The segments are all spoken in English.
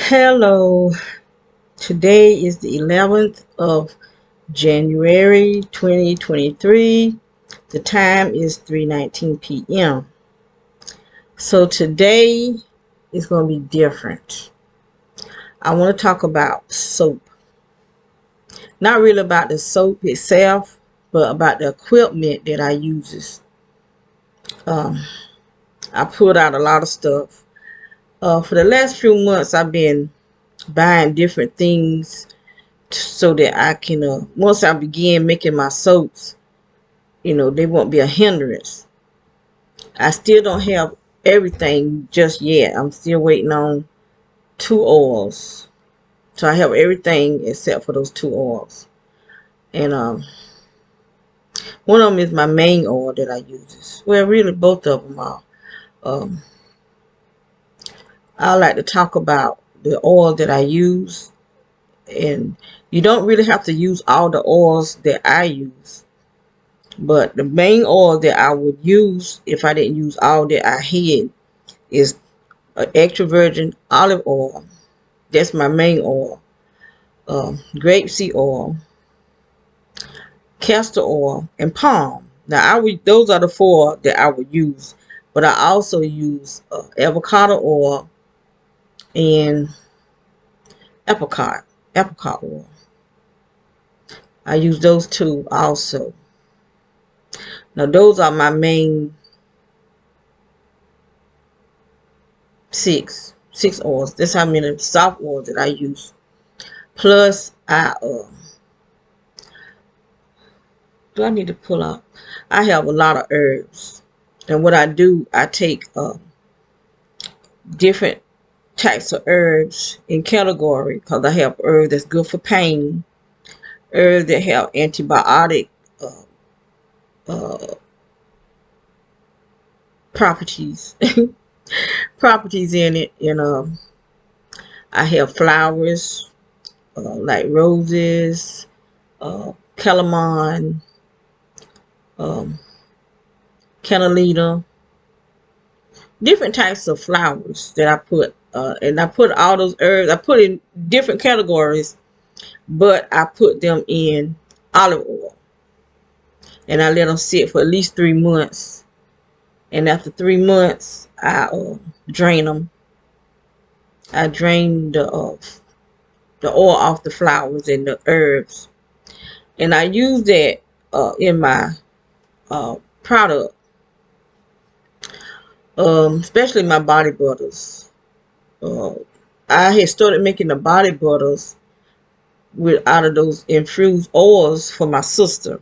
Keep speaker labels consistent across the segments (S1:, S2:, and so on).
S1: Hello, today is the 11th of January 2023. The time is 3:19 p.m. So today is going to be different. I want to talk about soap. Not really about the soap itself, but about the equipment that I uses. Um, I put out a lot of stuff. For the last few months, I've been buying different things so that I can, once I begin making my soaps, they won't be a hindrance. I still don't have everything just yet. I'm still waiting on 2 oils. So I have everything except for those 2 oils. And one of them is my main oil that I use. Well, really both of them are. Um, I like to talk about the oil that I use. And you don't really have to use all the oils that I use. But the main oil that I would use if I didn't use all that I had is extra virgin olive oil. That's my main oil. Grapeseed oil, castor oil, and palm. Now those are the four that I would use. But I also use avocado oil and apricot oil. I use those two also. Now those are my main six oils. That's how many soft oils that I use. Plus, do I need to pull out? I have a lot of herbs, and what I do, I take different types of herbs in category because I have herbs that's good for pain, herbs that have antibiotic uh, uh, properties properties in it, and I have flowers like roses, calamine, um, canalita, different types of flowers that I put, and I put all those herbs, I put in different categories, but I put them in olive oil, and I let them sit for at least 3 months, and after 3 months, I drain them. I drain the oil off the flowers and the herbs, and I use that in my product, especially my body butters. Uh, I had started making the body butters with out of those infused oils for my sister,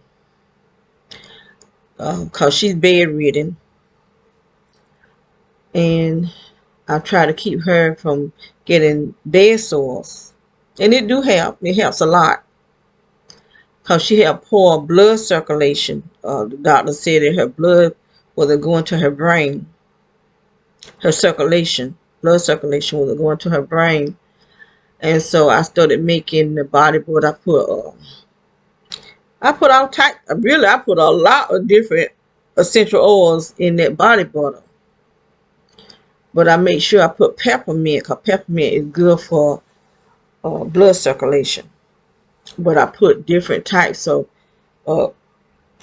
S1: because she's bedridden, and I try to keep her from getting bed sores, and it do help. It helps a lot because she had poor blood circulation. The doctor said that her blood wasn't going to her brain. Her blood circulation wasn't going to her brain. And so I started making the body butter. I put all type. Really, I put a lot of different essential oils in that body butter. But I make sure I put peppermint, because peppermint is good for blood circulation. But I put different types of uh,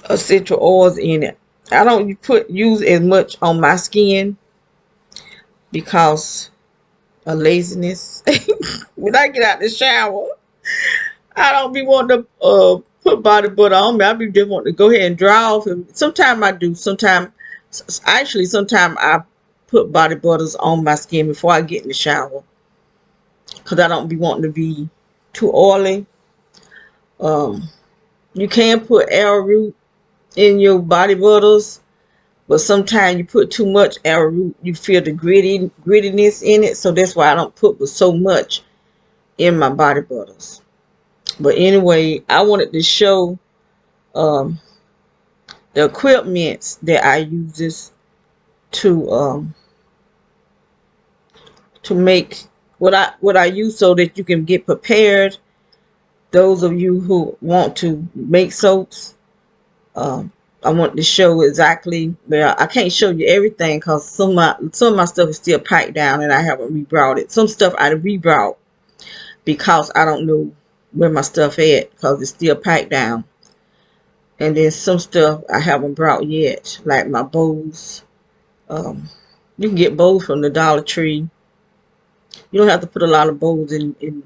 S1: essential oils in it. I don't use as much on my skin because of laziness. When I get out the shower, I don't be wanting to put body butter on me. I be just wanting to go ahead and dry off. And sometimes I do. Sometimes I put body butters on my skin before I get in the shower, because I don't be wanting to be too oily. Um, you can put arrowroot in your body butters, but sometimes you put too much arrowroot, you feel the grittiness in it. So that's why I don't put so much in my body butters. But anyway, I wanted to show um, the equipment that I use to make what I use, so that you can get prepared. Those of you who want to make soaps, I want to show exactly. Well, I can't show you everything because some of my stuff is still packed down and I haven't rebrought it. Some stuff I rebrought because I don't know where my stuff at because it's still packed down. And then some stuff I haven't brought yet, like my bows. You can get bows from the Dollar Tree. You don't have to put a lot of bows in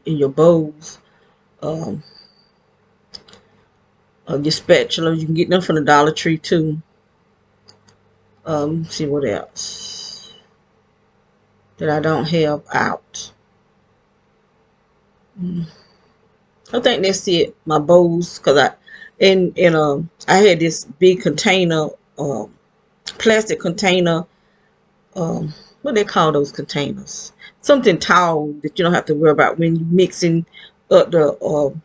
S1: your bows. Um, your spatula, you can get them from the Dollar Tree too. See what else that I don't have out. I think that's it. My bows, cause I had this big container, plastic container. What they call those containers? Something tall that you don't have to worry about when you mixing up the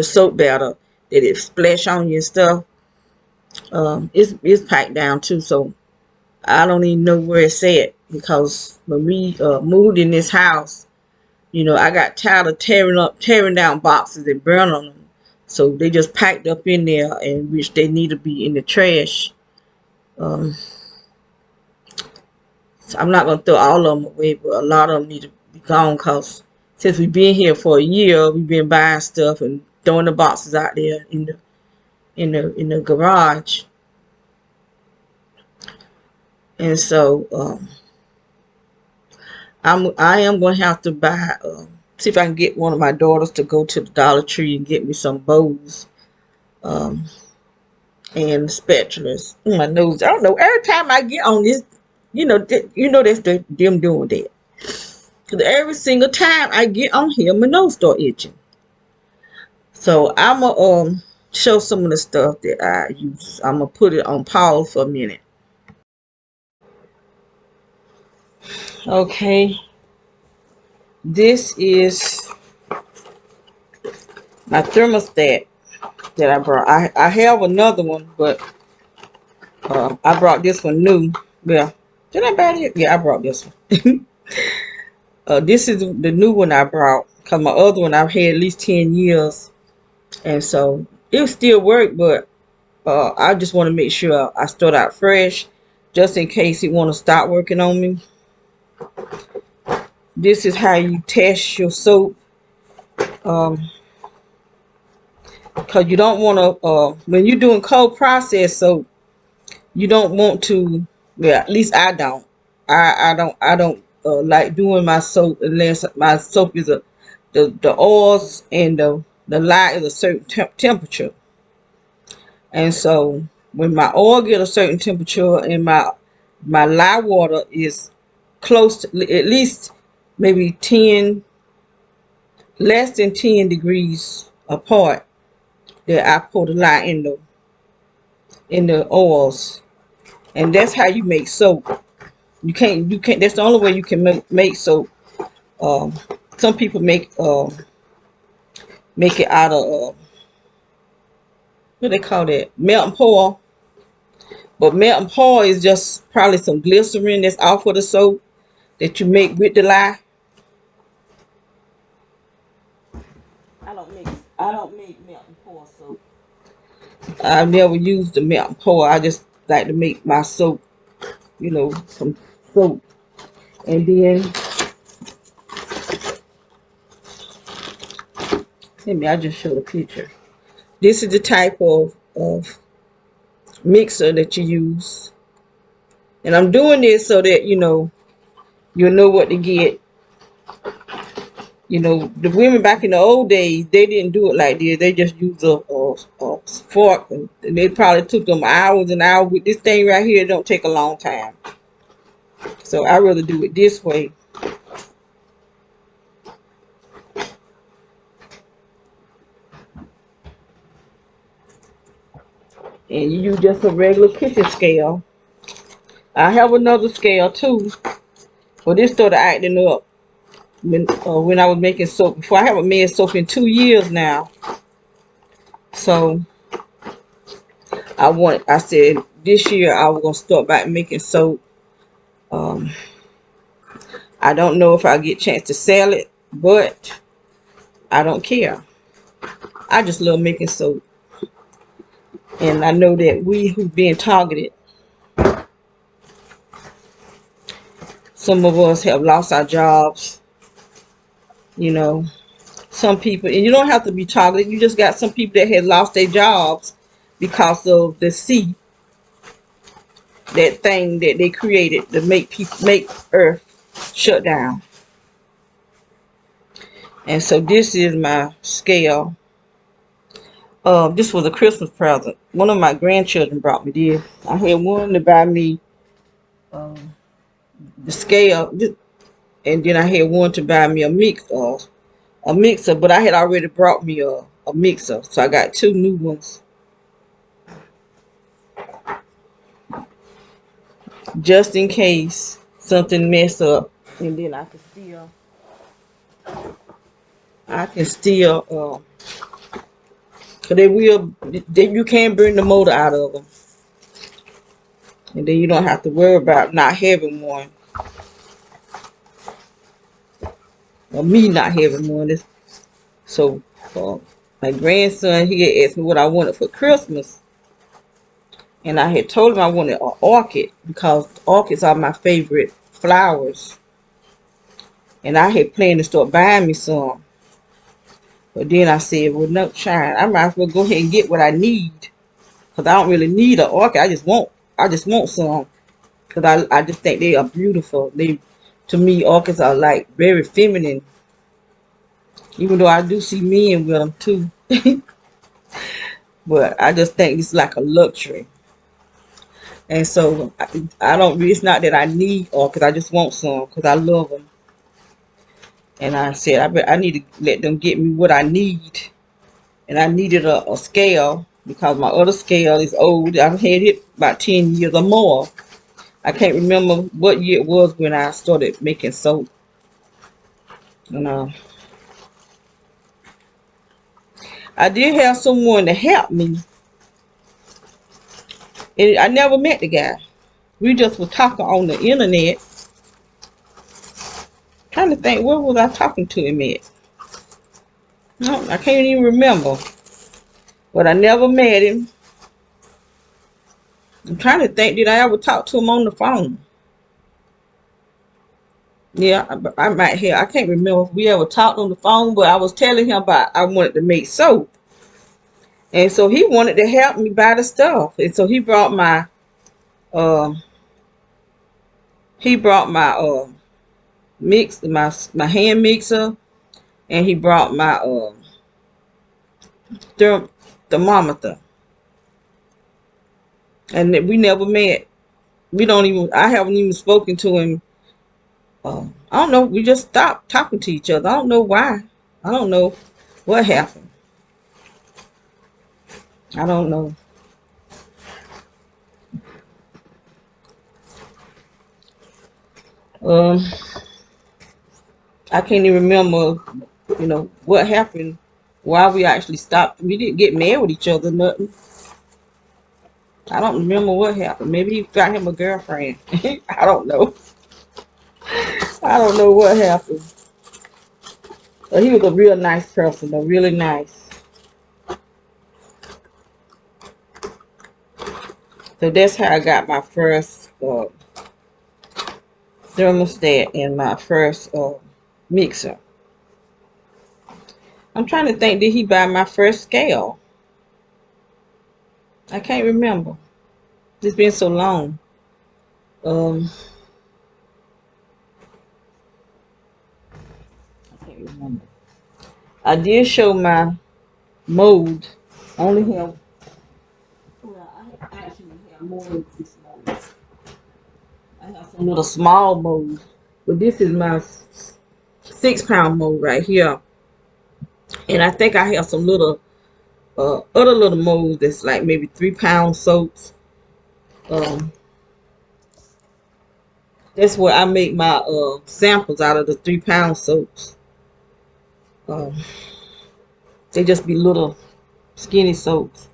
S1: soap batter that it splash on you and stuff. It's packed down too, so I don't even know where it's at because when we moved in this house, I got tired of tearing down boxes and burning them. So they just packed up in there, and which they need to be in the trash. Um, so I'm not gonna throw all of them away, but a lot of them need to be gone because since we've been here for a year, we've been buying stuff and throwing the boxes out there in the garage. And so I am gonna have to buy. See if I can get one of my daughters to go to the Dollar Tree and get me some bows and spatulas. My nose, I don't know. Every time I get on this, that's them doing that. Cause every single time I get on here, my nose start itching. So I'm gonna show some of the stuff that I use. I'm gonna put it on pause for a minute. Okay, this is my thermostat that I brought. I have another one, but I brought this one new. Well, did I buy it? Yeah, I brought this one. This is the new one I brought because my other one I've had at least 10 years, and so it still work, but I just want to make sure I start out fresh, just in case it want to stop working on me. This is how you test your soap, because you don't want to when you're doing cold process soap, you don't want to. Well, at least I don't. I don't like doing my soap unless my soap is the oils and the lye is a certain temperature. And so when my oil get a certain temperature and my lye water is close to at least maybe 10, less than 10 degrees apart, that I pour the lye in the oils, and that's how you make soap. You can't. That's the only way you can make soap. Um, some people make it out of what they call that, melt and pour. But melt and pour is just probably some glycerin that's off of the soap that you make with the lye. I don't make melt and pour soap. I've never used the melt and pour. I just like to make my soap, some soap. And then I just showed a picture. This is the type of mixer that you use. And I'm doing this so that you'll know what to get. The women back in the old days, they didn't do it like this. They just used a fork, and they probably took them hours and hours. With this thing right here, it don't take a long time. So I rather do it this way. And you use just a regular kitchen scale. I have another scale too, but this started acting up when I was making soap. Before, I haven't made soap in 2 years now. So I said this year I was gonna start back making soap. I don't know if I get a chance to sell it, but I don't care. I just love making soap. And I know that we who've been targeted, some of us have lost our jobs, you know. Some people, and you don't have to be targeted, you just got some people that had lost their jobs because of the sea, that thing that they created to make Earth shut down. And so this is my scale. This was a Christmas present. One of my grandchildren brought me this. I had one to buy me the scale, and then I had one to buy me a mixer, but I had already brought me a mixer, so I got two new ones just in case something mess up, and then I can still cause you can bring the motor out of them, and then you don't have to worry about not having one, or me not having one. So my grandson, he had asked me what I wanted for Christmas, and I had told him I wanted an orchid because orchids are my favorite flowers, and I had planned to start buying me some. But then I said, well, no, child, I might as well go ahead and get what I need, because I don't really need an orchid. I just want some, because I just think they are beautiful. To me, orchids are like very feminine, even though I do see men with them too. But I just think it's like a luxury. And so I don't. It's not that I need orchids. I just want some because I love them. And I said I need to let them get me what I need. And I needed a scale because my other scale is old. I've had it about 10 years or more. I can't remember what year it was when I started making soap. And I did have someone to help me. And I never met the guy. We just were talking on the internet. Trying to think, where was I talking to him at? No, I can't even remember. But I never met him. I'm trying to think, did I ever talk to him on the phone? Yeah, I might have. I can't remember if we ever talked on the phone, but I was telling him about I wanted to make soap. And so he wanted to help me buy the stuff. And so he brought my uh my hand mixer, and he brought my thermometer. And we never met. I haven't even spoken to him. I don't know. We just stopped talking to each other. I don't know why. I don't know what happened. I don't know. Um, I can't even remember, what happened, why we actually stopped. We didn't get mad with each other, nothing. I don't remember what happened. Maybe he got him a girlfriend. I don't know. I don't know what happened. But he was a real nice person, though, really nice. So that's how I got my first thermostat and my first mixer. I'm trying to think, did he buy my first scale? I can't remember. It's been so long. I can't remember. I did show my mold. I only have, well, I actually have more than 6 molds. I have some little small molds, but this is my 6-pound mold right here. And I think I have some little other little molds that's like maybe 3-pound soaps. That's where I make my samples out of the 3-pound soaps. They just be little skinny soaps.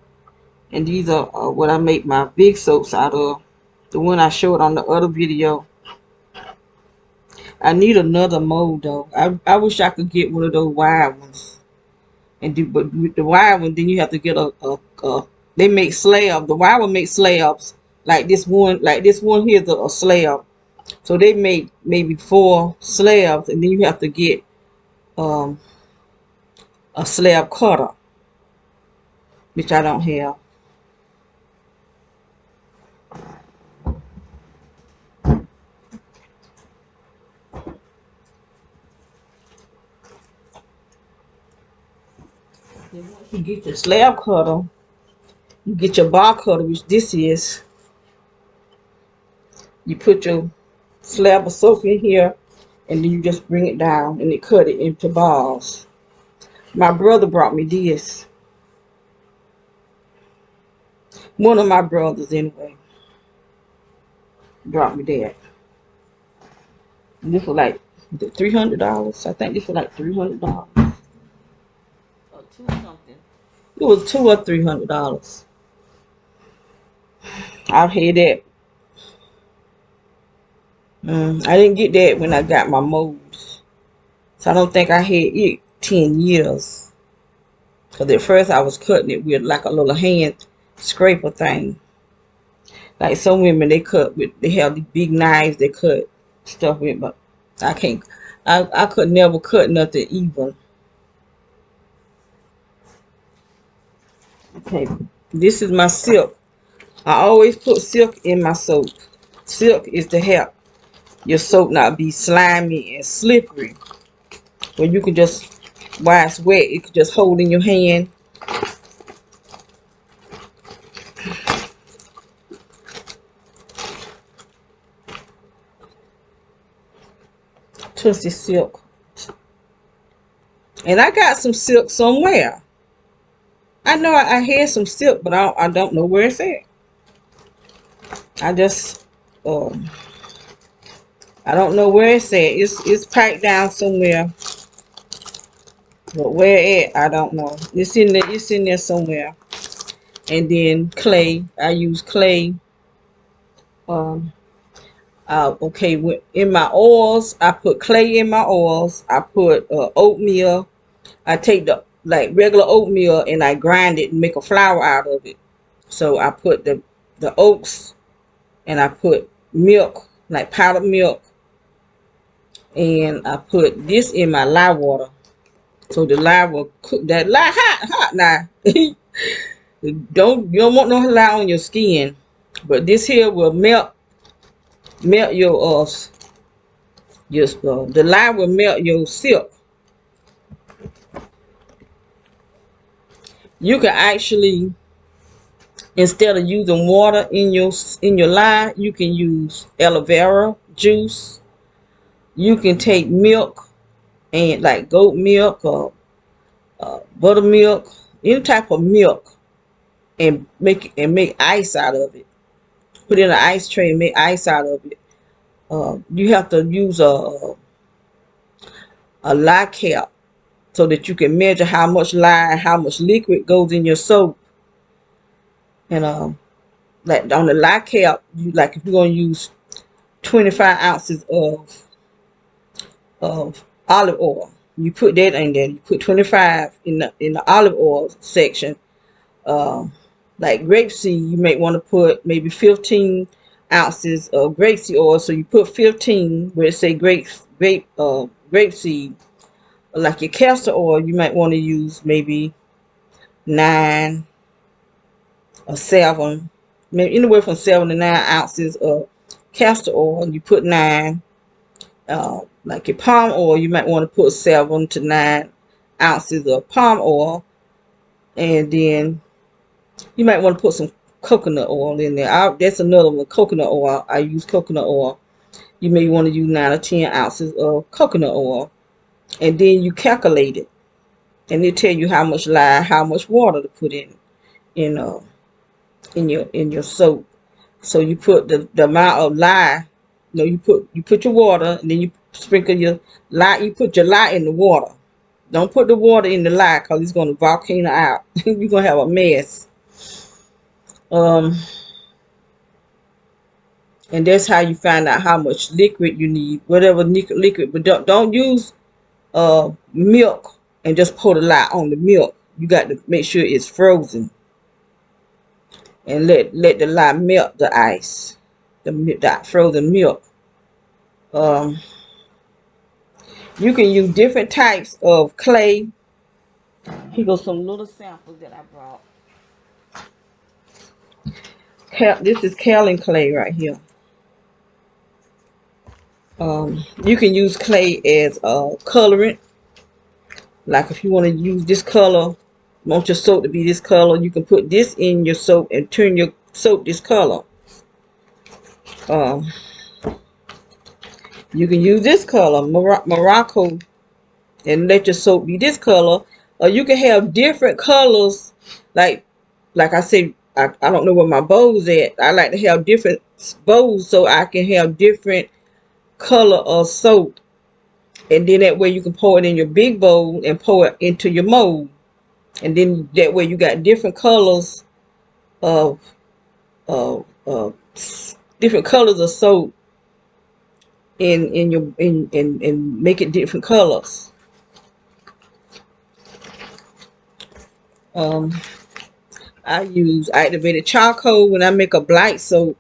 S1: And these are what I make my big soaps out of. The one I showed on the other video. I need another mold though. I wish I could get one of those wide ones. But with the wide one, then you have to get a They make slabs. The wire will make slabs. Like this one here is a slab. So they make maybe 4 slabs, and then you have to get um, a slab cutter, which I don't have. Then once you get your slab cutter, you get your bar cutter, which this is. You put your slab of soap in here, and then you just bring it down, and it cut it into bars. My brother brought me this. One of my brothers, anyway, brought me that. And this was like $300. I think this was like $300 or two something. It was $200 or $300. I've had that. I didn't get that when I got my molds, so I don't think I had it 10 years. Because at first I was cutting it with like a little hand scraper thing. Like some women, they have these big knives they cut stuff with, but I can't. I could never cut nothing even. Okay, this is my silk. I always put silk in my soap. Silk is to help your soap not be slimy and slippery. Where you can just, while it's wet, you can just hold in your hand. Twisted silk. And I got some silk somewhere. I know I had some silk, but I don't know where it's at. I just I don't know where it's at. It's packed down somewhere, but where at I don't know. It's in there. It's in there somewhere. And then clay. I use clay. Okay. In my oils, I put clay in my oils. I put oatmeal. I take the like regular oatmeal and I grind it and make a flour out of it. So I put the oats, and I put milk, like powdered milk, and I put this in my lye water. So the lye will cook that lye hot now. You don't want no lye on your skin, but this here will melt your the lye will melt your silk. You can actually, instead of using water in your lye, you can use aloe vera juice. You can take milk, and like goat milk or buttermilk, any type of milk, and make ice out of it. Put it in an ice tray and make ice out of it. You have to use a lye cap so that you can measure how much lye, how much liquid goes in your soap. And like on the lye cap, you like if you're gonna use 25 ounces of olive oil, you put that in there. You put 25 in the olive oil section. Like grapeseed, you may want to put maybe 15 ounces of grapeseed oil. So you put 15 where it say grapeseed. Like your castor oil, you might want to use maybe 9 or 7, maybe anywhere from 7 to 9 ounces of castor oil. You put 9. Like your palm oil, you might want to put 7 to 9 ounces of palm oil, and then you might want to put some coconut oil in there. That's another one, coconut oil. I use coconut oil. You may want to use 9 or 10 ounces of coconut oil, and then you calculate it, and it tell you how much lye, how much water to put in your soap. So you put the amount of lye. You put your water, and then you sprinkle your lye. You put your lye in the water. Don't put the water in the lye, because it's going to volcano out. You're going to have a mess. And that's how you find out how much liquid you need. Whatever liquid, but don't use milk and just pour the lye on the milk. You got to make sure it's frozen. and let the lye melt the ice, the frozen milk. Um, you can use different types of clay. Here goes some little samples that I brought. This is kaolin clay right here. You can use clay as colorant. Like if you want to use this color, want your soap to be this color, you can put this in your soap and turn your soap this color. Um, you can use this color, Morocco, and let your soap be this color. Or you can have different colors. Like I said, I don't know where my bowl's at. I like to have different bowls so I can have different color of soap. And then that way you can pour it in your big bowl and pour it into your mold. And then that way you got different colors of different colors of soap in make it different colors. I use activated charcoal when I make a black soap.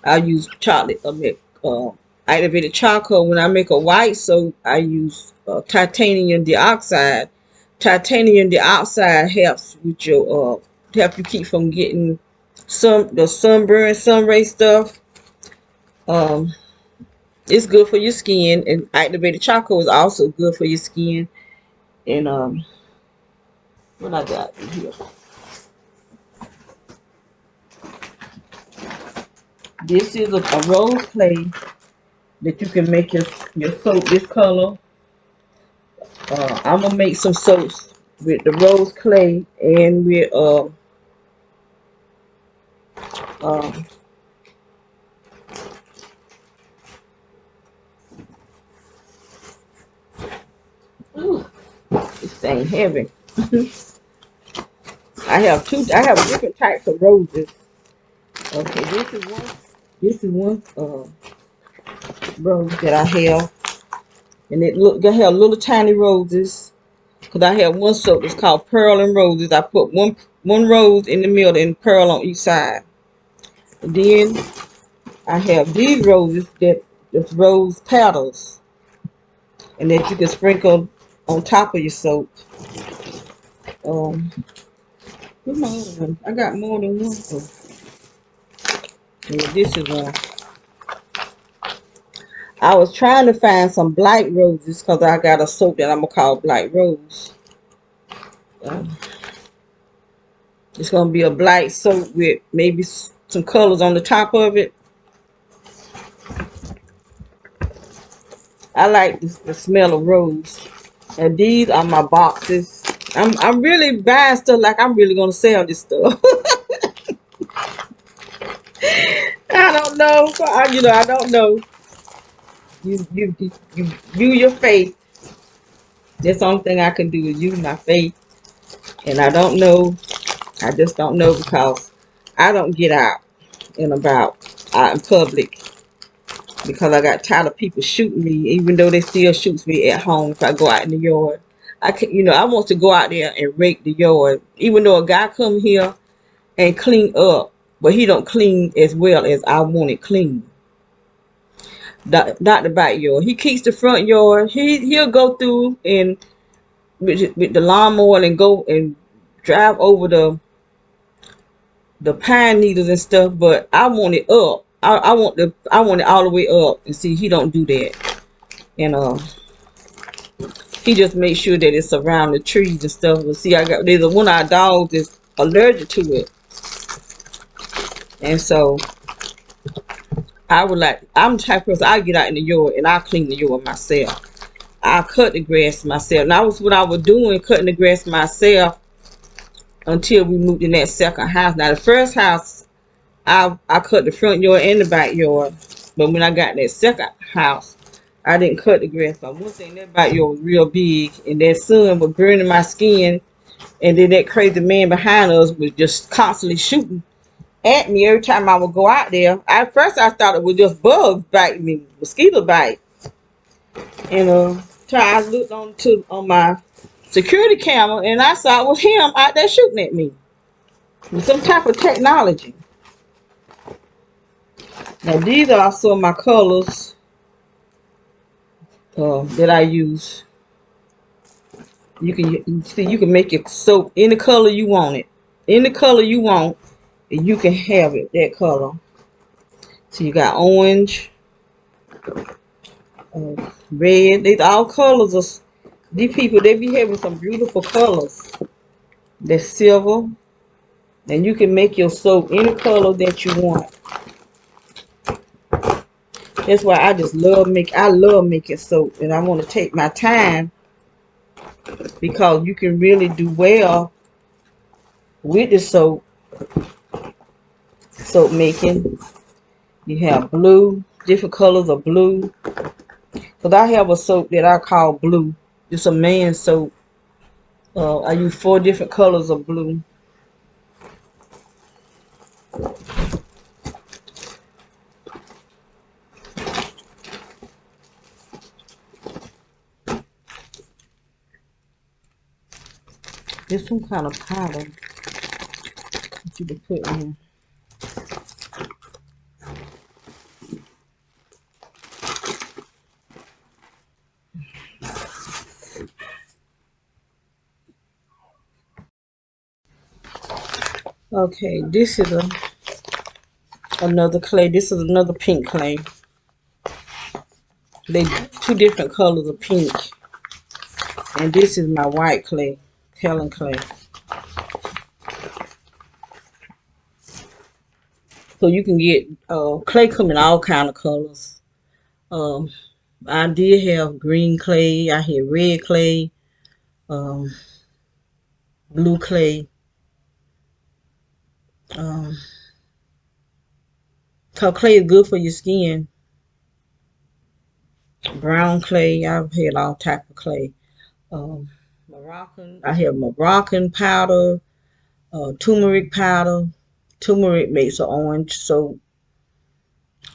S1: I use activated charcoal when I make a white soap. I use titanium dioxide. Titanium dioxide helps with your help you keep from getting the sunburn, sun ray stuff. It's good for your skin, and activated charcoal is also good for your skin. And what I got in here? This is a rose clay that you can make your soap this color. I'm gonna make some soaps with the rose clay and with ooh, this thing heavy. I have different types of roses. Okay, this is one rose that I have, and I have little tiny roses. Cause I have one soap that's called Pearl and Roses. I put one rose in the middle and pearl on each side. And then I have these roses that just rose petals, and that you can sprinkle on top of your soap. Where's my other one? I got more than one. Oh, yeah, this is one. I was trying to find some black roses because I got a soap that I'm gonna call Black Rose. It's gonna be a black soap with maybe some colors on the top of it. I like the smell of rose. And these are my boxes. I'm really buying stuff like I'm really gonna sell this stuff. I don't know. I don't know. You your faith. That's the only thing I can do is use my faith. And I don't know. I just don't know because I don't get out and about out in public because I got tired of people shooting me, even though they still shoots me at home if I go out in the yard. I want to go out there and rake the yard, even though a guy come here and clean up, but he don't clean as well as I want it clean. Not the back yard. He keeps the front yard. He'll go through and with the lawnmower and go and drive over the pine needles and stuff, but I want it up. I want it all the way up, and see he don't do that. And he just makes sure that it's around the trees and stuff. But see, there's one of our dogs is allergic to it, and so I'm the type of person, I get out in the yard and I clean the yard myself. I cut the grass myself. And that was what I was doing, cutting the grass myself until we moved in that second house. Now the first house, I cut the front yard and the backyard. But when I got that second house, I didn't cut the grass. But one thing, that backyard was real big, and that sun was burning my skin. And then that crazy man behind us was just constantly shooting at me every time I would go out there. At first I thought it was just bugs biting me, mosquito bite. And I looked on my security camera and I saw it was him out there shooting at me. with some type of technology. Now these are some of my colors that I use. You see, you can make your soap any color you want it. Any color you want, and you can have it that color. So you got orange, red. These all colors of these people. They be having some beautiful colors. That's silver, and you can make your soap any color that you want. That's why I just love make. I love making soap, and I want to take my time because you can really do well with the soap making. You have blue, different colors of blue. Cause I have a soap that I call blue. It's a man soap. I use 4 different colors of blue. There's some kind of powder that you can put in. Okay, this is another clay. This is another pink clay. They 2 different colors of pink. And this is my white clay, Helen clay. So you can get clay come in all kind of colors. Um, I did have green clay. I had red clay, um, blue clay. Um, cause clay is good for your skin. Brown clay. I've had all type of clay. Moroccan. I have Moroccan powder, turmeric powder. Turmeric makes an orange soap.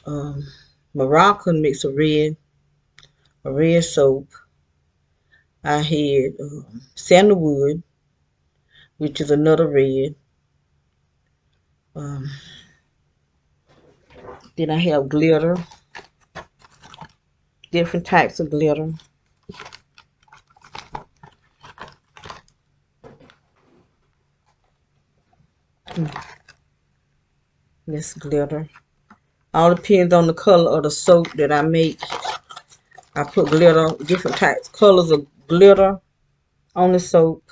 S1: Um, Moroccan makes a red soap. I had sandalwood, which is another red. Um, then I have glitter, different types of glitter. This glitter. All depends on the color of the soap that I make. I put glitter, different types, colors of glitter on the soap.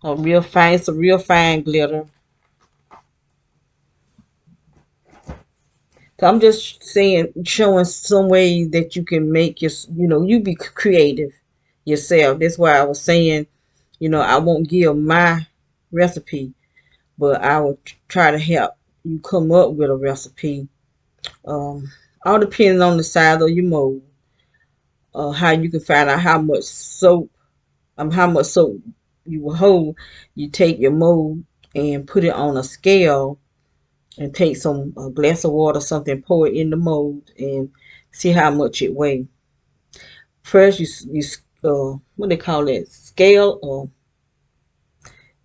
S1: Real fine, it's a real fine glitter. So I'm just saying, showing some ways that you can make you be creative yourself. That's why I was saying, I won't give my recipe, but I will try to help you come up with a recipe. Um, all depends on the size of your mold, how you can find out how much soap you will hold. You take your mold and put it on a scale and take a glass of water or something, pour it in the mold and see how much it weighs. First, what they call that, scale, or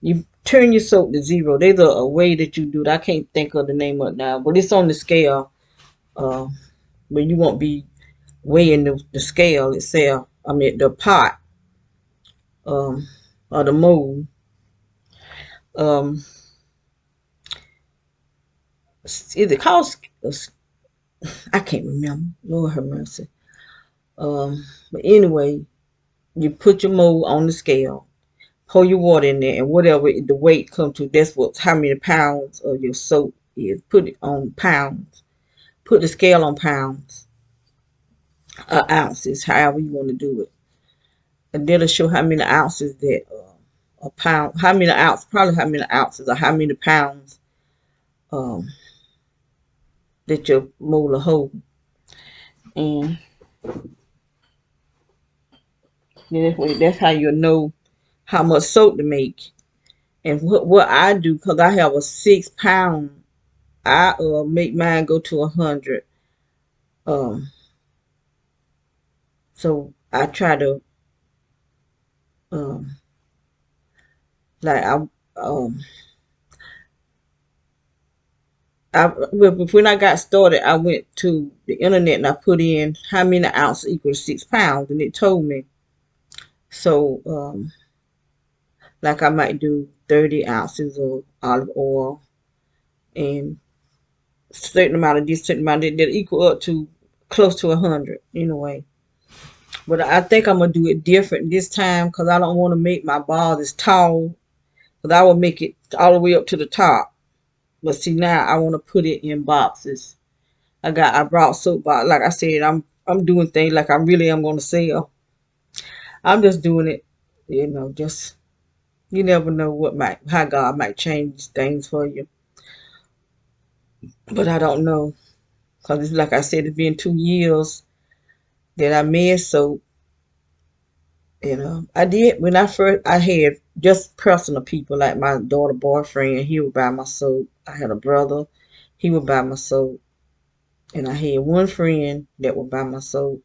S1: you turn your soap to 0. There's a way that you do it. I can't think of the name of it now, but it's on the scale. Uh, but you won't be weighing the scale itself. I mean the pot, um, or the mold. Um, is it called? I can't remember. Lord have mercy. But anyway, you put your mold on the scale, pour your water in there, and whatever the weight come to, that's how many pounds of your soap is. Put it on pounds. Put the scale on pounds, ounces, however you want to do it, and that'll show how many ounces that a pound, how many ounces, probably how many ounces or how many pounds um, that your mold will hold. And that's how you'll know how much soap to make. And what I do, because I have a 6 pound, I make mine go to 100. Um, so I try to um, like I um When I got started, I went to the internet and I put in how many ounces equals 6 pounds, and it told me. So, like I might do 30 ounces of olive oil and certain amount of this, certain amount that equal up to close to 100 anyway. But I think I'm gonna do it different this time because I don't want to make my balls as tall. Because I will make it all the way up to the top. But see now I want to put it in boxes. I brought soap box. Like I said, I'm doing things like I really am gonna sell. I'm just doing it, just you never know how God might change things for you. But I don't know. Because it's like I said, it's been 2 years that I made soap. I did when I had just personal people like my daughter boyfriend. He would buy my soap. I had a brother. He would buy my soap. And I had one friend that would buy my soap.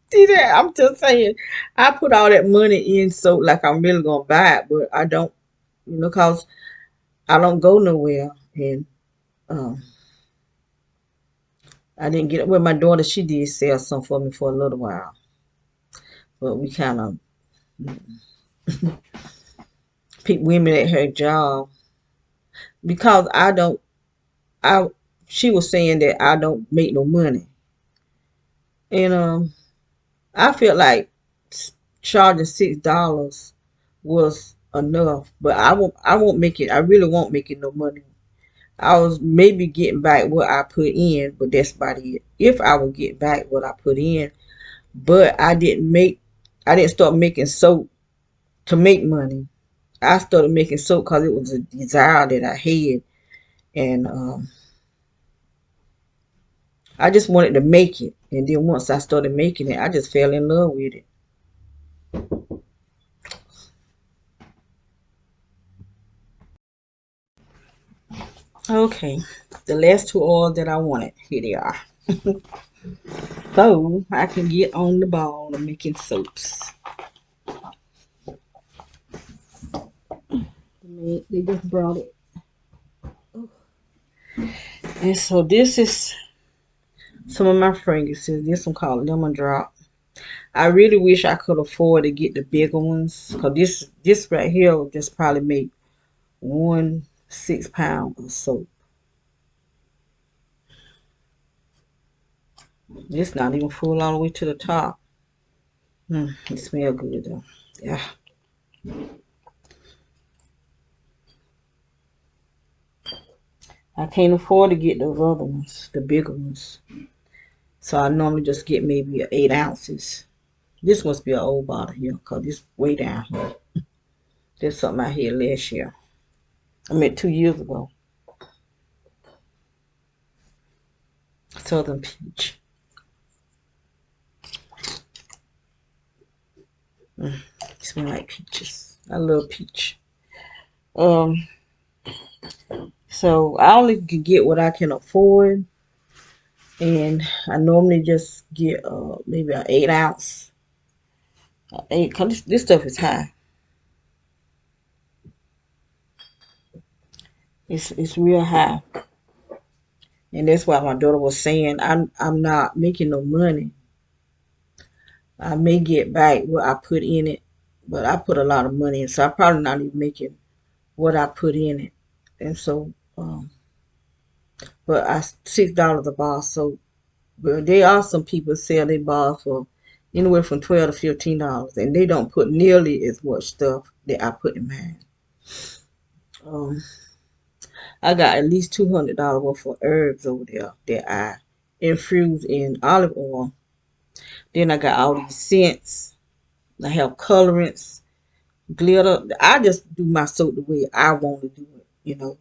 S1: See that? I'm just saying. I put all that money in soap like I'm really going to buy it. But I don't, cause I don't go nowhere. And um, I didn't get it. Well, my daughter, she did sell some for me for a little while. But we kind of pick women at her job because I she was saying that I don't make no money. And I felt like charging $6 was enough, but I won't make it. I really won't make it no money. I was maybe getting back what I put in, but that's about it. If I would get back what I put in, but I didn't start making soap to make money. I started making soap because it was a desire that I had, and I just wanted to make it. And then once I started making it, I just fell in love with it. Okay, the last two oils that I wanted, here they are. So I can get on the ball of making soaps. They just brought it. And so this is some of my fragrances. This one called Lemon Drop. I really wish I could afford to get the bigger ones. Because this right here will just probably make 1 6 pound of soap. It's not even full all the way to the top. It smells good though. Yeah. I can't afford to get those other ones, the bigger ones. So I normally just get maybe 8 ounces. This must be an old bottle here because it's way down here. There's something I had last year. I meant 2 years ago. Southern Peach. Smell like peaches. I love peach. Um, so I only can get what I can afford, and I normally just get maybe an 8 ounce. Eight, cause this stuff is high. It's real high, and that's why my daughter was saying I'm not making no money. I may get back what I put in it, but I put a lot of money in, so I'm probably not even making what I put in it. And so, but I $6 a bar. So, but there are some people sell their bars for anywhere from $12 to $15, and they don't put nearly as much stuff that I put in mine. Um, I got at least $200 worth of herbs over there that I infuse in olive oil. Then I got all these scents. I have colorants, glitter. I just do my soap the way I want to do it,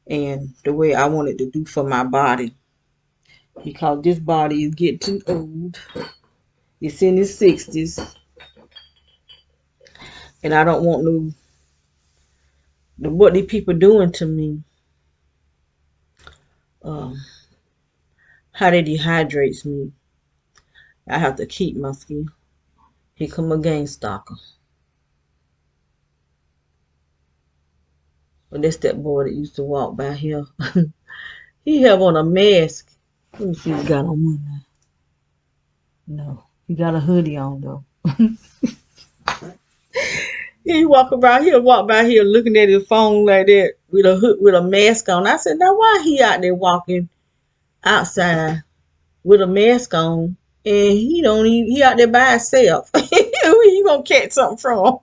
S1: and the way I want it to do for my body. Because this body is getting too old. It's in its 60s, and I don't want what these people doing to me. Um, how they dehydrates me. I have to keep my skin. Here come a game stalker. But that's that boy that used to walk by here. He have on a mask. Let me see what he got on one now. No, he got a hoodie on though. He walk around here, walk by here looking at his phone like that with a hood with a mask on. I said, now why he out there walking outside with a mask on and he out there by himself. Where you gonna catch something from?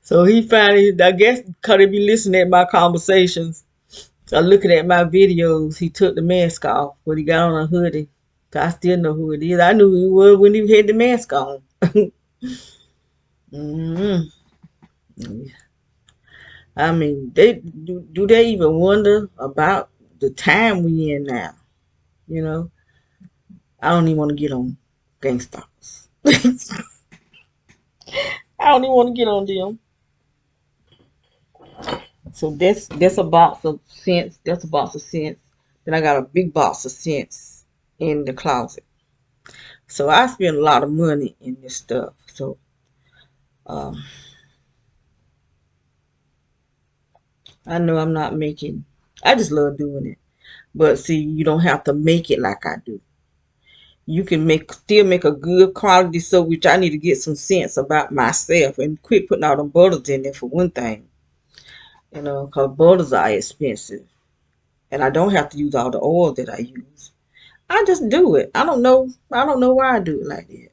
S1: So he finally, I guess, cause he be listening at my conversations, so looking at my videos, he took the mask off, but he got on a hoodie. I still know who it is. I knew who he was when he had the mask on. hmm I mean, they do they even wonder about the time we in now? You know, I don't even want to get on gangsters. I don't even want to get on them. So that's a box of scents. That's a box of scents. Then I got a big box of scents in the closet. So I spend a lot of money in this stuff. So um, I know I'm not making. I just love doing it. But see, you don't have to make it like I do. You can still make a good quality soap, which I need to get some sense about myself and quit putting all the butters in there for one thing. Because butters are expensive. And I don't have to use all the oil that I use. I just do it. I don't know. I don't know why I do it like that.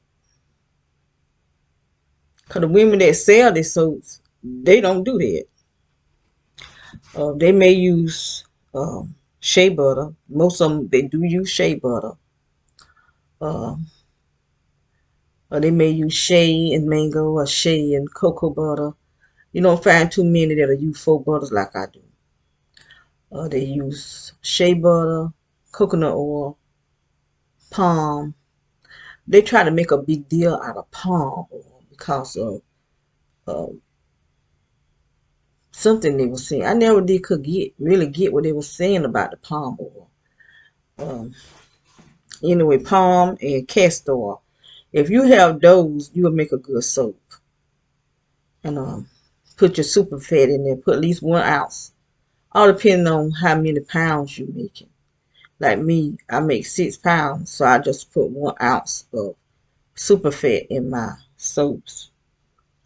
S1: Cause the women that sell these soaps, they don't do that. They may use shea butter. Most of them they do use shea butter. Uh, or they may use shea and mango or shea and cocoa butter. You don't find too many that use faux butters like I do. They use shea butter, coconut oil, palm. They try to make a big deal out of palm oil because of uh, something they were saying. I never did could really get what they were saying about the palm oil. Um, anyway, palm and castor oil. If you have those, you will make a good soap. And put your super fat in there. Put at least 1 ounce. All depending on how many pounds you're making. Like me, I make 6 pounds, so I just put 1 ounce of super fat in my soaps.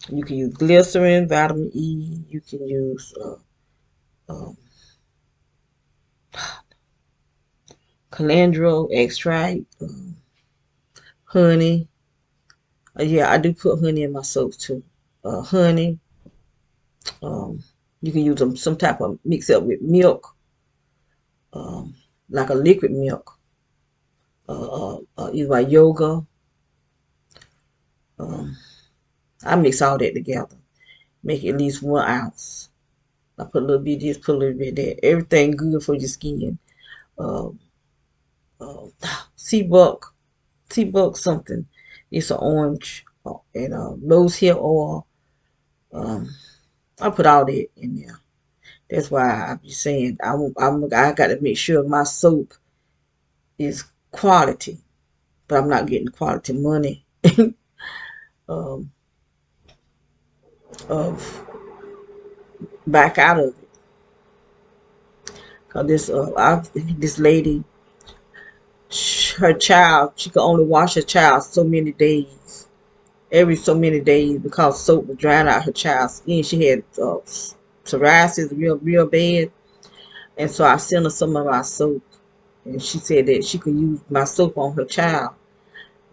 S1: You can use glycerin, vitamin E. You can use um, calendula extract, honey. Yeah, I do put honey in my soaps too. Honey. Um, you can use some type of mix up with milk, um, like a liquid milk. Either by yoga. Um, I mix all that together. Make at least 1 ounce. I put a little bit of this, put a little bit of that. Everything good for your skin. Uh, uh, sea buck something. It's an orange and rose hill oil. Um, I put all that in there. That's why I be saying I got to make sure my soap is quality, but I'm not getting quality money um, of back out of it. Cause this lady, her child, she could only wash her child so many days, every so many days, because soap was drying out her child's skin. She had psoriasis real bad, and so I sent her some of my soap, and she said that she could use my soap on her child.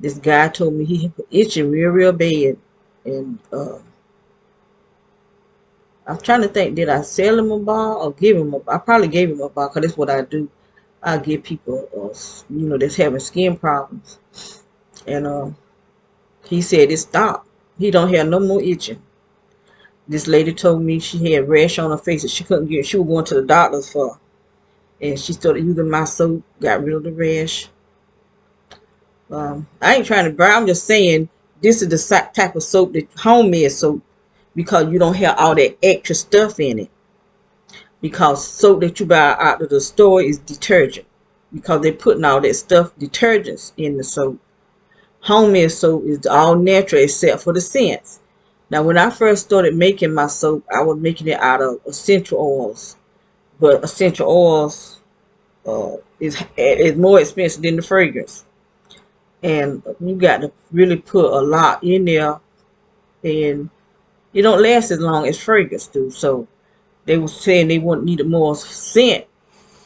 S1: This guy told me he itching real bad, and I'm trying to think, did I sell him a bar or give him a? I probably gave him a bar because that's what I do. I give people, that's having skin problems, and he said it stopped. He don't have no more itching. This lady told me she had rash on her face that she couldn't get. She was going to the doctors for, and she started using my soap, got rid of the rash. I ain't trying to brag. I'm just saying this is the type of soap that homemade soap, because you don't have all that extra stuff in it. Because soap that you buy out of the store is detergent, because they're putting all that stuff, detergents in the soap. homemade soap is all natural except for the scents. Now, when I first started making my soap, I was making it out of essential oils, but essential oils is more expensive than the fragrance, and you got to really put a lot in there, and it don't last as long as fragrance do. So they were saying they want needed more scent,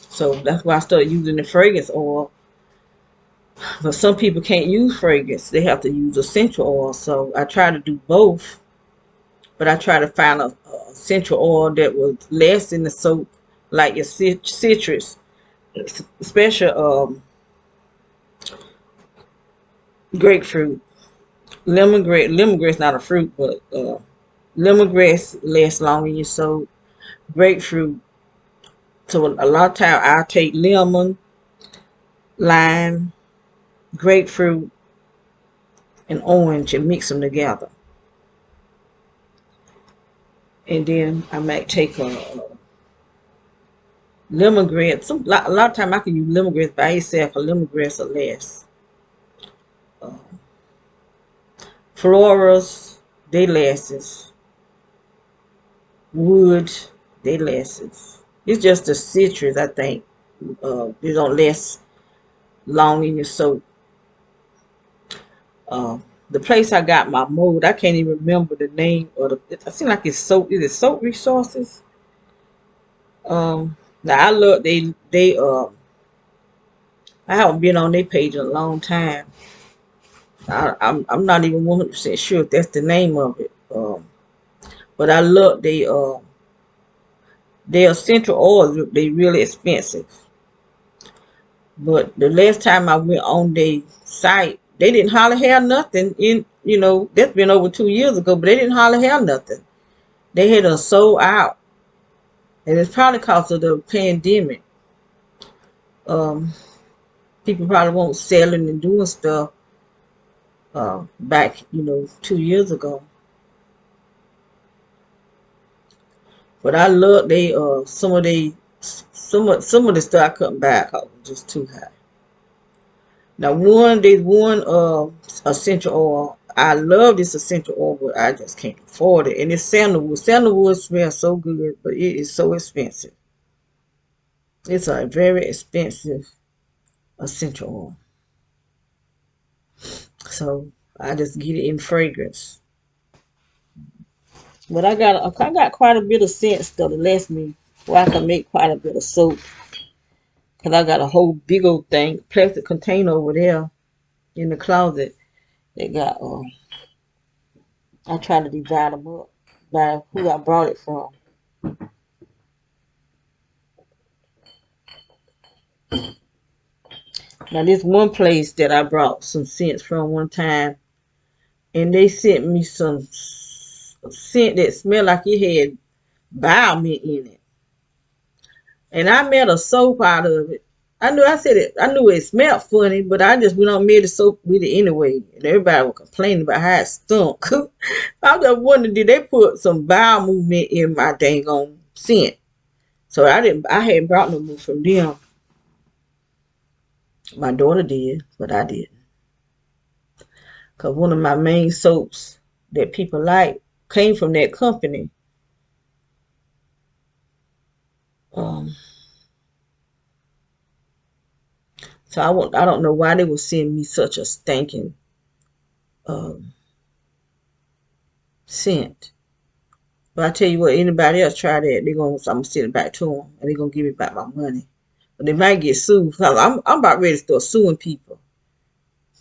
S1: so that's why I started using the fragrance oil. But some people can't use fragrance; they have to use essential oil. So I try to do both, but I try to find a essential oil that will last in the soap, like your citrus, especially grapefruit. Lemongrass not a fruit, but lemongrass lasts long in your soap. Grapefruit. So a lot of time I'll take lemon, lime, grapefruit, and orange and mix them together. And then I might take a lemongrass. A lot of time I can use lemongrass by itself. A lemongrass or less. Uh, Florals, they last. Wood, they last. It's just the citrus, I think. They don't last long in your soap. Uh, the place I got my mold, I can't even remember the name of the. It seems like it's soap. Is it Soap Resources? Now I love I haven't been on their page in a long time. I'm not even 100% sure if that's the name of it. But I love their essential oils. They really expensive. But the last time I went on their site, they didn't hardly have nothing in. That's been over 2 years ago, but they didn't hardly have nothing. They had us sold out, and it's probably because of the pandemic. Um, People probably won't selling and doing stuff back, 2 years ago. But I love they some of the stuff I couldn't buy because it was just too high. Now there's one essential oil. I love this essential oil, but I just can't afford it. And it's sandalwood. Sandalwood smells so good, but it is so expensive. It's a very expensive essential oil. So I just get it in fragrance. But I got quite a bit of scent stuff that lets me where I can make quite a bit of soap. Cause I got a whole big old thing, plastic container over there in the closet. They got I try to divide them up by who I brought it from. Now this one place that I brought some scents from one time, and they sent me some scent that smelled like it had biomint in it. And I made a soap out of it. I knew it smelled funny, but I just went on and made a soap with it anyway. And everybody was complaining about how it stunk. I just wondering, did they put some bowel movement in my dang on scent? So I hadn't brought no more from them. My daughter did, but I didn't. Cause one of my main soaps that people like came from that company. Um, so I don't know why they would send me such a stinking um, scent. But I tell you what, anybody else try that, I'm gonna send it back to them, and they're gonna give me back my money. But they might get sued. I'm about ready to start suing people.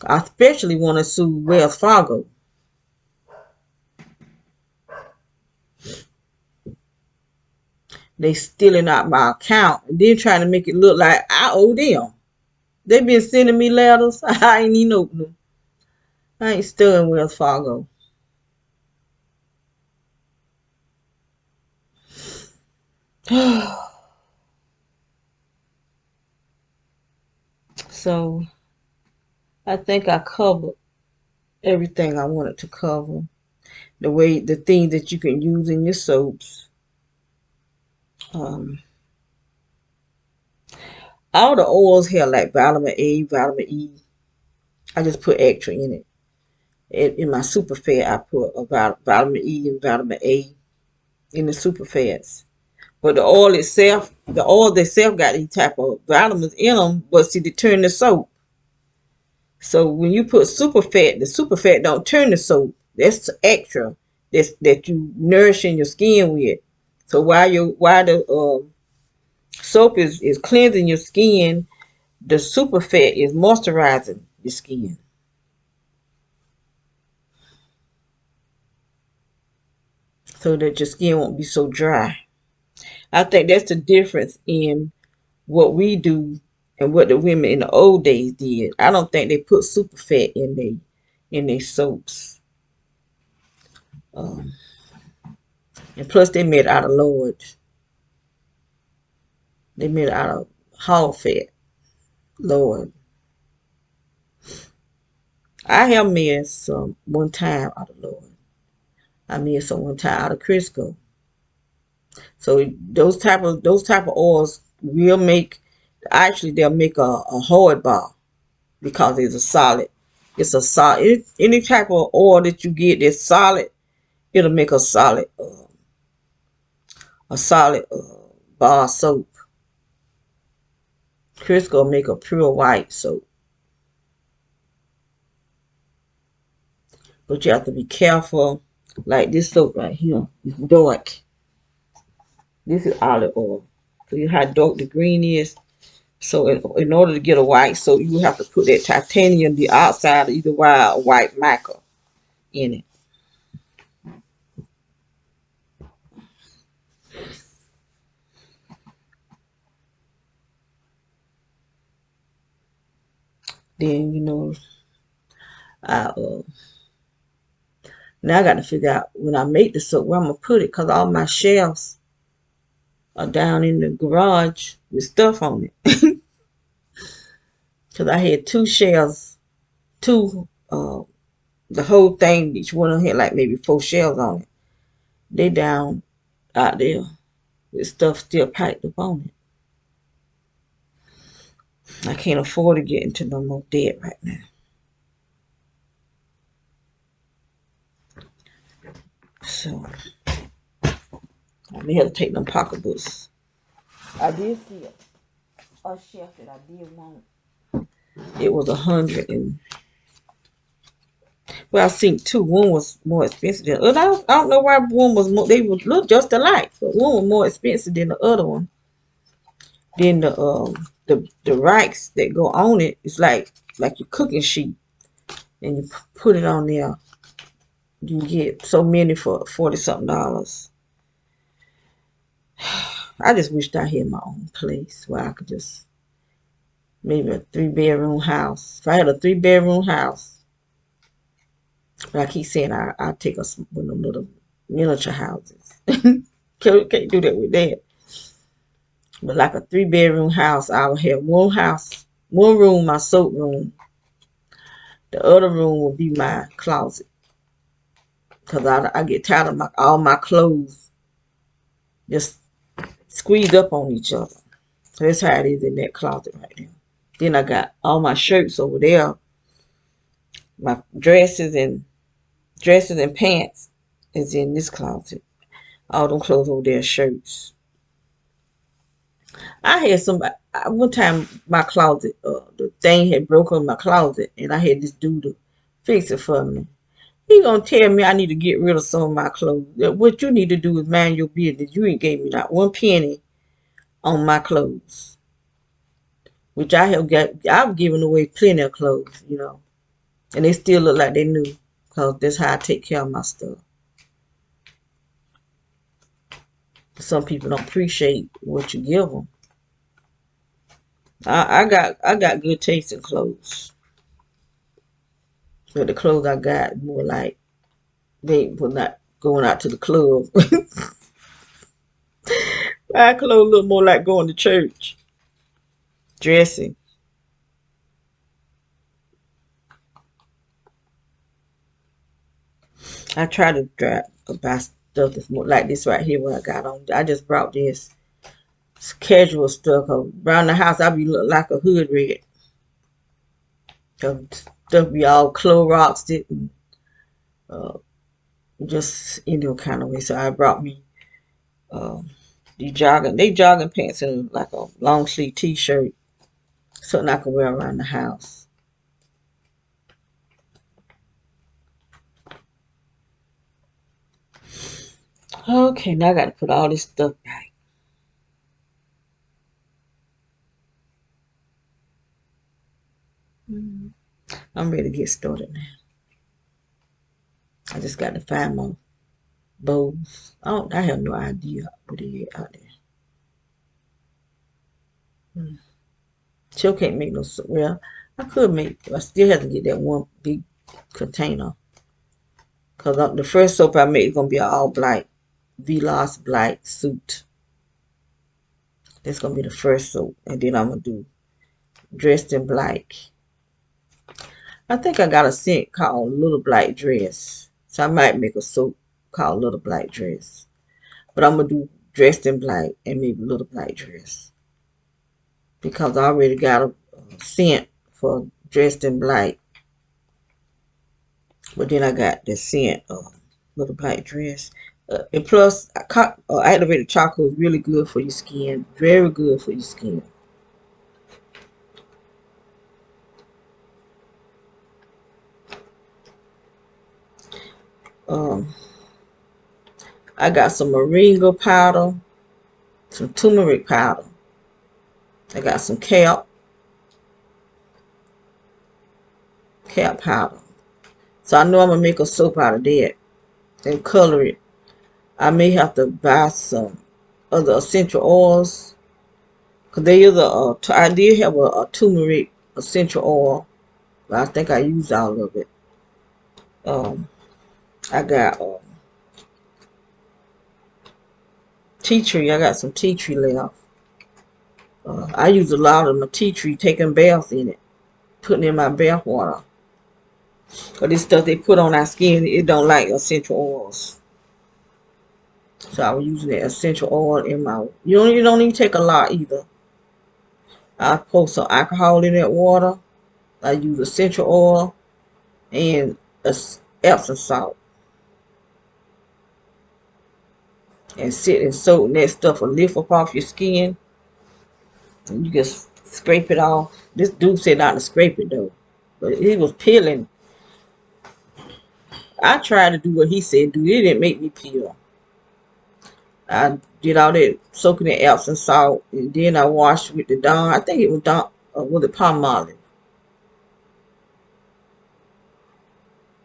S1: I especially want to sue Wells Fargo. They stealing out my account and then trying to make it look like I owe them. They been sending me letters. I ain't even open them. I ain't stealing Wells Fargo. So I think I covered everything I wanted to cover. The things that you can use in your soaps. Um, all the oils here like vitamin A, vitamin E, I just put extra in it. In my super fat, I put about vitamin E and vitamin A in the super fats. But the oil itself got these type of vitamins in them, but see, they turn the soap. So when you put super fat, the super fat don't turn the soap. That's extra. That you nourishing your skin with. So while the soap is cleansing your skin, the super fat is moisturizing your skin, so that your skin won't be so dry. I think that's the difference in what we do and what the women in the old days did. I don't think they put super fat in their soaps. Um, and plus, they made it out of lard. They made it out of hog fat. Lord, I have made some one time out of lard. I made some one time out of Crisco. So those type of oils will make. Actually, they'll make a hard bar because it's a solid. It's a solid. Any type of oil that you get that's solid, it'll make a solid bar soap. Crisco make a pure white soap, but you have to be careful. Like this soap right here is dark. This is olive oil. So you how dark the green is. So in order to get a white soap, you have to put that titanium dioxide, either white or white mica, in it. Then I now I got to figure out when I make the soap where I'm gonna put it, cause all my shelves are down in the garage with stuff on it. Cause I had two shelves, two the whole thing, each one of them had like maybe four shelves on it. They down out there with stuff still packed up on it. I can't afford to get into no more debt right now. So I may have to take them pocketbooks. I did see a shelf that I did want. It was 100 and well, I seen two. One was more expensive than the other. I don't know why one was more. They would look just alike, but one was more expensive than the other one. Then the racks that go on it is like your cooking sheet, and you put it on there. You can get so many for $40-something. I just wished I had my own place where I could just maybe a 3-bedroom house. If I had a 3-bedroom house, but I keep saying I'll take us one of them little miniature houses. Can't do that with that. But like a 3-bedroom house, I would have one room, my soap room. The other room would be my closet. Because I get tired of all my clothes just squeezed up on each other. So that's how it is in that closet right now. Then I got all my shirts over there. My dresses and pants is in this closet. All them clothes over there, shirts. I had somebody one time my closet, the thing had broken in my closet, and I had this dude to fix it for me. He gonna tell me I need to get rid of some of my clothes. What you need to do is mind your business. You ain't gave me not one penny on my clothes, which I've given away plenty of clothes, and they still look like they new, cause that's how I take care of my stuff. Some people don't appreciate what you give them. I got good taste in clothes, but the clothes I got more like they were not going out to the club. My clothes look more like going to church, dressing. I try to buy stuff that's more like this right here. What I got on, I just brought this. It's casual stuff. Around the house, I be look like a hood rat. Stuff be all Cloroxed it and just kind of way. So I brought me um, they jogging pants and like a long sleeve t-shirt, something I can wear around the house. Okay, now I got to put all this stuff back. I'm ready to get started now. I just got to find my bowls. I have no idea what they get out there. Still can't make no soap. Well, I could make, I still have to get that one big container. Because the first soap I make is going to be an all black, Veloz black suit. That's going to be the first soap. And then I'm going to do dressed in black. I think I got a scent called Little Black Dress. So I might make a soap called Little Black Dress. But I'm going to do dressed in black and maybe Little Black Dress. Because I already got a scent for dressed in black. But then I got the scent of Little Black Dress. And plus, activated charcoal is really good for your skin. Very good for your skin. I got some moringa powder, some turmeric powder. I got some kelp powder. So I know I'm going to make a soap out of that and color it. I may have to buy some other essential oils. Because I did have a turmeric essential oil. But I think I used all of it. I got tea tree. I got some tea tree left. I use a lot of my tea tree, taking baths in it, putting in my bath water. Because this stuff they put on our skin, it don't like essential oils. So I was using the essential oil in my. You don't even take a lot either. I pour some alcohol in that water. I use essential oil and Epsom salt, and sit and soak, and that stuff will lift up off your skin. And you just scrape it off. This dude said not to scrape it though, but he was peeling. I tried to do what he said do. It didn't make me peel. I did all that soaking in Epsom salt, and then I washed with the Dawn. I think it was Dawn, with the Palmolive.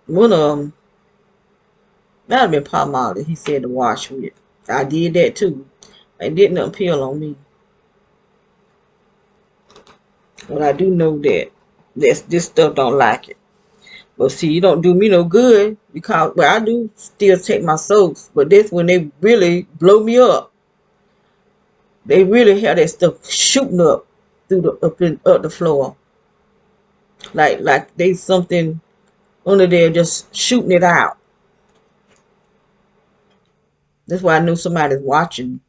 S1: One of them, might have been Palmolive. He said to wash with. I did that too. It didn't appeal on me. But I do know that this stuff don't like it. But see, it don't do me no good because I do still take my soaps, but that's when they really blow me up. They really have that stuff shooting up through up the floor, like they something under there just shooting it out. That's why I know somebody's watching,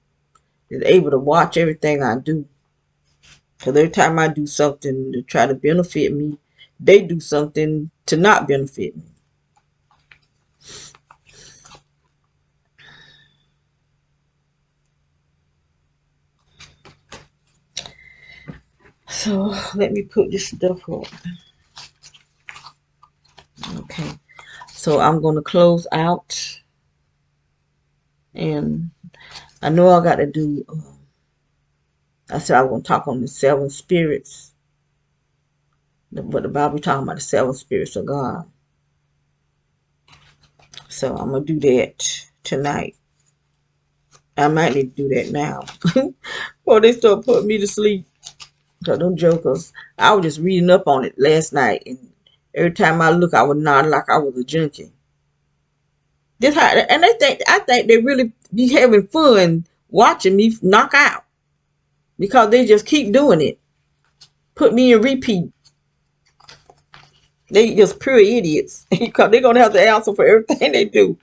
S1: is able to watch everything I do. Because every time I do something to try to benefit me, they do something to not benefit me. So let me put this stuff up. Okay. So I'm going to close out. And I know I got to do, I said I was going to talk on the 7 spirits. But the Bible talking about the 7 spirits of God. So I'm going to do that tonight. I might need to do that now. Before they start putting me to sleep. Because them jokers, I was just reading up on it last night. And every time I look, I would nod like I was a junkie. And I think they really be having fun watching me knock out. Because they just keep doing it. Put me in repeat. They just pure idiots. Because they're going to have to answer for everything they do.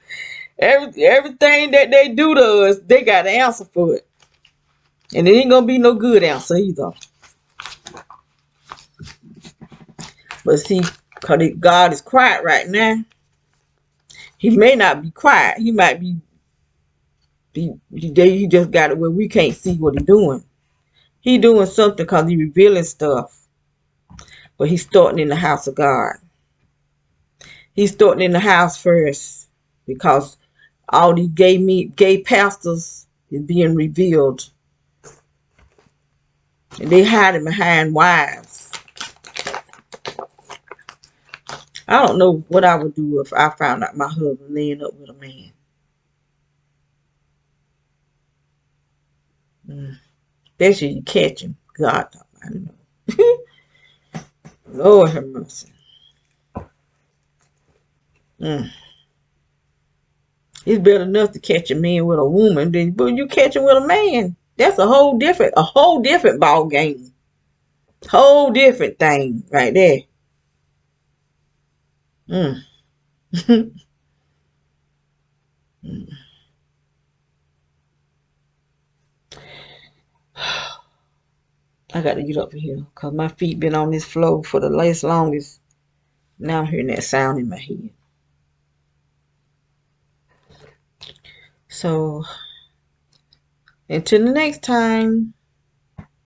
S1: Everything that they do to us, they got to answer for it. And it ain't going to be no good answer either. But see, Because God is quiet right now. He may not be quiet. He might be, he just got it where we can't see what he's doing. He doing something because he revealing stuff. But he's starting in the house of God. He's starting in the house first. Because all these gay pastors is being revealed. And they hiding behind wives. I don't know what I would do if I found out my husband laying up with a man. Especially you catch him. God, I don't know. Lord have mercy. It's better enough to catch a man with a woman than but you catch him with a man. That's a whole different ball game. Whole different thing right there. Mm. I got to get up here because my feet been on this floor for the longest. Now I'm hearing that sound in my head. So until the next time.